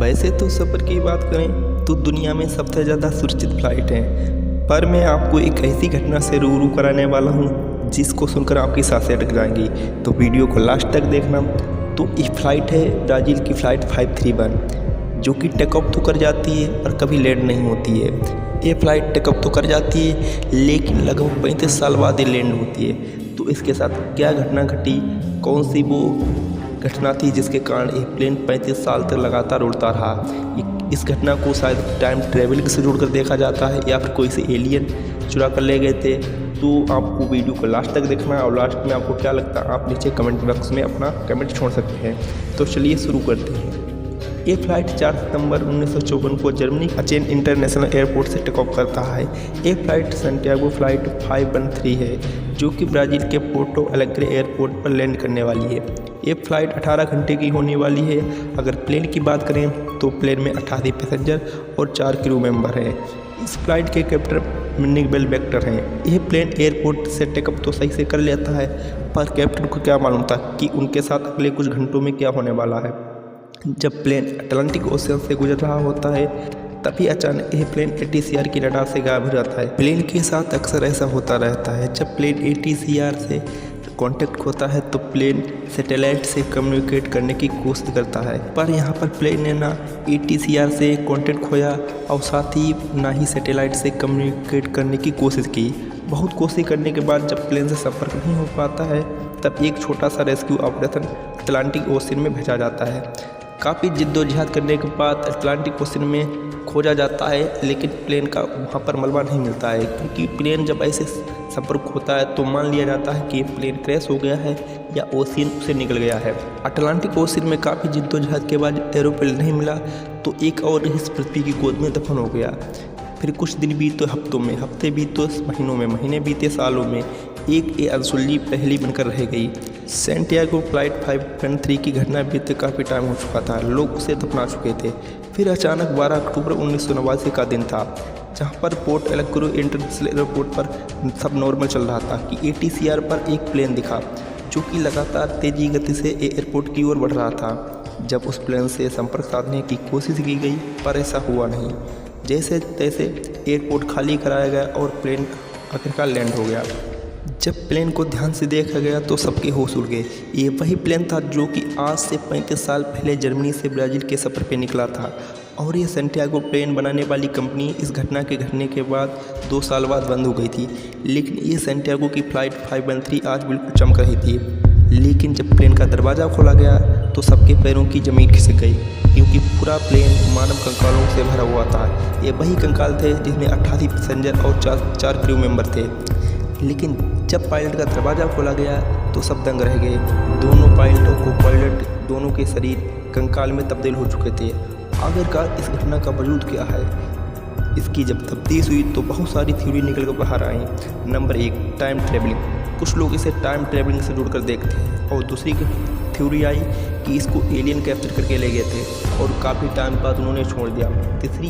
वैसे तो सफ़र की बात करें तो दुनिया में सबसे ज़्यादा सुरक्षित फ़्लाइट है, पर मैं आपको एक ऐसी घटना से रूबरू कराने वाला हूँ जिसको सुनकर आपकी सांसें अटक जाएंगी। तो वीडियो को लास्ट तक देखना। तो ये फ़्लाइट है ब्राज़ील की फ़्लाइट 531, जो कि टेक ऑफ तो कर जाती है पर कभी लैंड नहीं होती है। ये फ़्लाइट टेक ऑफ तो कर जाती है लेकिन लगभग 35 साल बाद ये लैंड होती है। तो इसके साथ क्या घटना घटी, कौन सी वो घटना थी जिसके कारण ये प्लेन 35 साल तक लगातार उड़ता रहा। इस घटना को शायद टाइम ट्रेवलिंग से जोड़कर देखा जाता है या फिर कोई से एलियन चुरा कर ले गए थे। तो आपको वीडियो को लास्ट तक देखना है और लास्ट में आपको क्या लगता है आप नीचे कमेंट बॉक्स में अपना कमेंट छोड़ सकते हैं। तो चलिए शुरू करते हैं। ये फ़्लाइट 4 सितंबर 1954 को जर्मनी अचेन इंटरनेशनल एयरपोर्ट से टेक ऑफ करता है। ये फ़्लाइट सैंटियागो फ़्लाइट 513 है, जो कि ब्राज़ील के पोर्टो एलेग्रे एयरपोर्ट पर लैंड करने वाली है। ये फ़्लाइट 18 घंटे की होने वाली है। अगर प्लेन की बात करें तो प्लेन में 88 पैसेंजर और 4 क्रू मेंबर हैं। इस फ्लाइट के कैप्टन मिनिगबेल वेक्टर हैं। यह प्लेन एयरपोर्ट से टेकअप तो सही से कर लेता है, पर कैप्टन को क्या मालूम था कि उनके साथ अगले कुछ घंटों में क्या होने वाला है। जब प्लेन अटलांटिक ओशन से गुजर रहा होता है तभी अचानक यह प्लेन ATCR की रडार से गायब हो जाता है। प्लेन के साथ अक्सर ऐसा होता रहता है। जब प्लेन ATCR से कांटेक्ट होता है तो प्लेन सैटेलाइट से कम्युनिकेट करने की कोशिश करता है, पर यहाँ पर प्लेन ने ना ATCR से कांटेक्ट खोया और साथ ही ना ही सैटेलाइट से कम्युनिकेट करने की कोशिश की। बहुत कोशिश करने के बाद जब प्लेन से संपर्क नहीं हो पाता है तब एक छोटा सा रेस्क्यू ऑपरेशन अटलांटिक ओशन में भेजा जाता है। काफ़ी जिद्दोजहद करने के बाद अटलांटिक ओशन में खोजा जाता है, लेकिन प्लेन का वहाँ पर मलबा नहीं मिलता है, क्योंकि प्लेन जब ऐसे संपर्क होता है तो मान लिया जाता है कि प्लेन क्रैश हो गया है या ओशन से निकल गया है। अटलांटिक ओशन में काफ़ी जिद्दोजहद के बाद एरोप्लेन नहीं मिला तो एक और इस पृथ्वी की गोद में दफन हो गया। फिर कुछ दिन बीते हफ्तों में, हफ्ते बीते महीनों में, महीने बीते सालों में, एक ये अनसुलझी पहेली बनकर रह गई। सैंटियागो फ़्लाइट 513 की घटना बीते काफ़ी टाइम हो चुका था, लोग उसे दफना चुके थे। फिर अचानक 12 अक्टूबर 1989 का दिन था, जहां पर पोर्ट एलेग्रे इंटरनेशनल एयरपोर्ट पर सब नॉर्मल चल रहा था कि ATCR पर एक प्लेन दिखा जो कि लगातार तेज़ी गति से एयरपोर्ट की ओर बढ़ रहा था। जब उस प्लेन से संपर्क साधने की कोशिश की गई पर ऐसा हुआ नहीं। जैसे तैसे एयरपोर्ट खाली कराया गया और प्लेन आखिरकार लैंड हो गया। जब प्लेन को ध्यान से देखा गया तो सबके होश उड़ गए। ये वही प्लेन था जो कि आज से 35 साल पहले जर्मनी से ब्राज़ील के सफ़र पे निकला था, और ये सैंटियागो प्लेन बनाने वाली कंपनी इस घटना के घटने के बाद 2 साल बाद बंद हो गई थी। लेकिन ये सैंटियागो की फ़्लाइट 513 आज बिल्कुल चमक रही थी। लेकिन जब प्लेन का दरवाज़ा खोला गया तो सबके पैरों की ज़मीन खिसक गई, क्योंकि पूरा प्लेन मानव कंकालों से भरा हुआ था। ये वही कंकाल थे जिसमें 88 पैसेंजर और 4 क्रू मेंबर थे। लेकिन जब पायलट का दरवाज़ा खोला गया तो सब दंग रह गए। दोनों पायलटों को पायलट दोनों के शरीर कंकाल में तब्दील हो चुके थे। आखिरकार इस घटना का वजूद क्या है, इसकी जब तफ्तीश हुई तो बहुत सारी थ्योरी निकल कर बाहर आई। Number 1, time travelling. कुछ लोग इसे टाइम ट्रेवलिंग से जुड़कर देखते हैं। और दूसरी थ्योरी आई कि इसको एलियन कैप्चर करके ले गए थे और काफ़ी टाइम बाद उन्होंने छोड़ दिया। तीसरी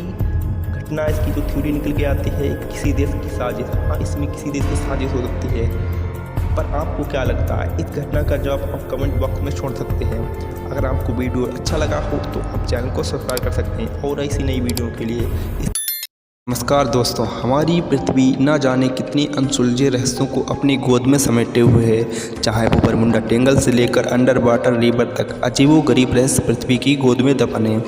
घटना इसकी जो थ्योरी निकल के आती है किसी देश की साजिश। हाँ, इसमें किसी देश की साजिश हो सकती है, पर आपको क्या लगता है? इस घटना का जवाब आप कमेंट बॉक्स में छोड़ सकते हैं। अगर आपको वीडियो अच्छा लगा हो तो आप चैनल को सब्सक्राइब कर सकते हैं और ऐसी नई वीडियो के लिए। नमस्कार दोस्तों, हमारी पृथ्वी ना जाने कितनी अनसुलझे रहस्यों को अपनी गोद में समेटे हुए है। चाहे वो बरमुंडा टेंगल से लेकर अंडर वाटर रिवर तक अजीबो गरीब रहस्य पृथ्वी की गोद में दफन है।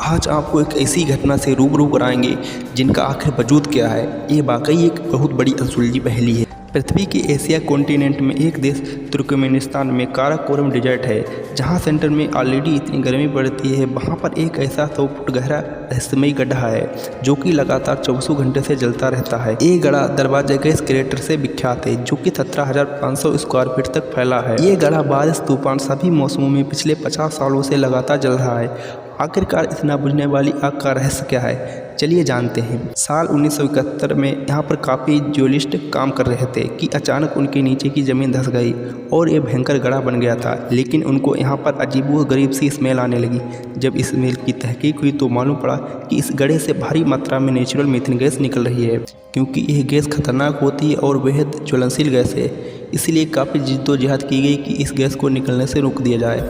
आज आपको एक ऐसी घटना से रूबरू कराएंगे जिनका आखिर वजूद क्या है। ये वाकई एक बहुत बड़ी अनसुलझी पहेली है। पृथ्वी के एशिया कॉन्टिनेंट में एक देश तुर्कमेनिस्तान में काराकोरम डिजर्ट है, जहां सेंटर में ऑलरेडी इतनी गर्मी पड़ती है। वहां पर एक ऐसा 100 फुट गहरा रहस्यमयी गड्ढा है जो कि लगातार 24 घंटे से जलता रहता है। ये गड्ढा दरवाजा गैस क्रेटर से विख्यात है, जो कि 17,500 स्क्वायर फीट तक फैला है। ये गड्ढा बारिश, तूफान सभी मौसमों में पिछले 50 सालों से लगातार जल रहा है। आखिरकार इस ना बुझने वाली आग का रहस्य क्या है, चलिए जानते हैं। साल 1971 में यहाँ पर काफ़ी जियोलिस्ट काम कर रहे थे कि अचानक उनके नीचे की ज़मीन धंस गई और ये भयंकर गड्ढा बन गया था। लेकिन उनको यहाँ पर अजीबोगरीब सी स्मेल आने लगी। जब इस स्मेल की तहकीक हुई तो मालूम पड़ा कि इस गड्ढे से भारी मात्रा में नेचुरल मीथेन गैस निकल रही है, क्योंकि यह गैस खतरनाक होती है और बेहद ज्वलनशील गैस है। इसलिए काफ़ी जिद्दोजहद की गई कि इस गैस को निकलने से रोक दिया जाए,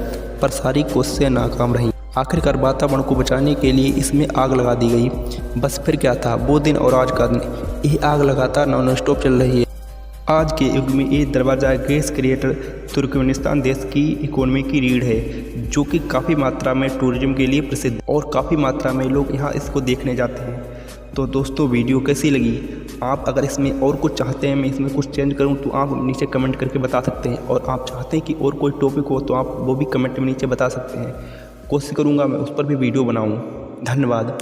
पर सारी कोशिशें नाकाम रही। आखिरकार वातावरण को बचाने के लिए इसमें आग लगा दी गई। बस फिर क्या था, वो दिन और आज का दिन, यह आग लगातार नॉन स्टॉप चल रही है। आज के युग में ये दरवाज़ा गैस क्रिएटर तुर्कमेनिस्तान देश की इकोनॉमी की रीढ़ है, जो कि काफ़ी मात्रा में टूरिज्म के लिए प्रसिद्ध और काफ़ी मात्रा में लोग यहाँ इसको देखने जाते हैं। तो दोस्तों, वीडियो कैसी लगी? आप अगर इसमें और कुछ चाहते हैं मैं इसमें कुछ चेंज करूं तो आप नीचे कमेंट करके बता सकते हैं, और आप चाहते हैं कि और कोई टॉपिक हो तो आप वो भी कमेंट में नीचे बता सकते हैं। कोशिश करूंगा मैं उस पर भी वीडियो बनाऊं। धन्यवाद।